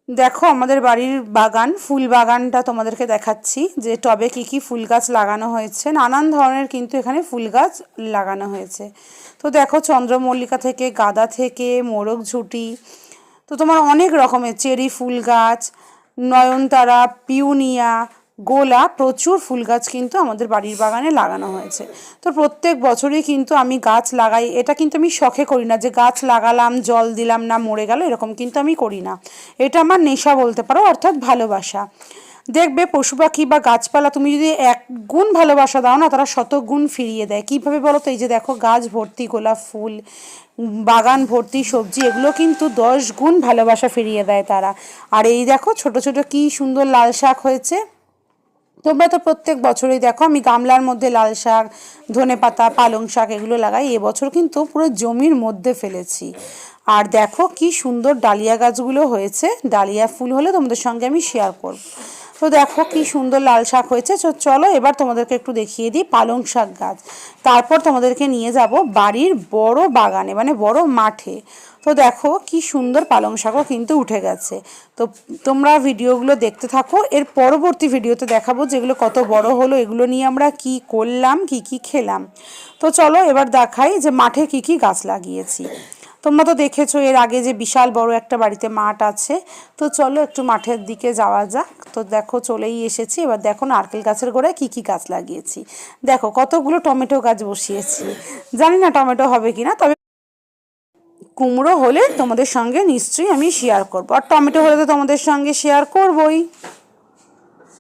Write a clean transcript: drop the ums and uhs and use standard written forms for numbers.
দেখো আমাদের বাড়ির বাগান, ফুল বাগানটা তোমাদেরকে দেখাচ্ছি যে টবে কি কি ফুল গাছ লাগানো হয়েছে। নানান ধরনের কিন্তু এখানে ফুল গাছ লাগানো হয়েছে। তো দেখো চন্দ্রমল্লিকা থেকে, গাঁদা থেকে, মোরগঝুঁটি, তো তোমার অনেক রকমের চেরি ফুল গাছ, নয়নতারা, পিউনিয়া, গোলাপ, প্রচুর ফুল গাছ কিন্তু আমাদের বাড়ির বাগানে লাগানো হয়েছে। তো প্রত্যেক বছরই কিন্তু আমি গাছ লাগাই। এটা কিন্তু আমি শখে করি না যে গাছ লাগালাম জল দিলাম না মরে গেল, এরকম কিন্তু আমি করি না। এটা আমার নেশা বলতে পারো, অর্থাৎ ভালোবাসা। দেখবে পশু পাখি বা গাছপালা তুমি যদি এক গুণ ভালোবাসা দাও না, তারা শত গুণ ফিরিয়ে দেয়। কীভাবে বলো তো? এই যে দেখো গাছ ভর্তি গোলাপ ফুল, বাগান ভর্তি সবজি, এগুলো কিন্তু 10 গুণ ভালোবাসা ফিরিয়ে দেয় তারা। আর এই দেখো ছোট ছোট কি সুন্দর লাল শাক হয়েছে। তোমরা তো প্রত্যেক বছরই দেখো আমি গামলার মধ্যে লাল শাক, ধনেপাতা, পালং শাক এগুলো লাগাই। এবছর কিন্তু পুরো জমির মধ্যে ফেলেছি। আর দেখো কি সুন্দর ডালিয়া গাছগুলো হয়েছে। ডালিয়া ফুল হলে তোমাদের সঙ্গে আমি শেয়ার করব। তো দেখো কি সুন্দর লাল শাক হয়েছে। চলো এবার তোমাদেরকে একটু দেখিয়ে দিই পালং শাক গাছ। তারপর তোমাদেরকে নিয়ে যাব বাড়ির বড় বাগানে, মানে বড় মাঠে। তো দেখো কি সুন্দর পালং শাকও কিন্তু উঠে গেছে। তো তোমরা ভিডিওগুলো দেখতে থাকো। এর পরবর্তী ভিডিওতে দেখাবো যেগুলো কত বড় হলো, এগুলো নিয়ে আমরা কি করলাম, কি কি খেলাম। তো চলো এবার দেখাই যে মাঠে কি কি গাছ লাগিয়েছি। তোমরা তো দেখেছো এর আগে যে বিশাল বড় একটা বাড়িতে মাঠ আছে। তো চলো একটু মাঠের দিকে যাওয়া যাক। তো দেখো চলেই এসেছি। এবার দেখো নারকেল গাছের গোড়ায় কি কি গাছ লাগিয়েছি। দেখো কতগুলো টমেটো গাছ বসিয়েছি। জানি না টমেটো হবে কিনা, তবে কুমড়ো হলে তোমাদের সঙ্গে নিশ্চয়ই আমি শেয়ার করবো, আর টমেটো হলে তো তোমাদের সঙ্গে শেয়ার করবই।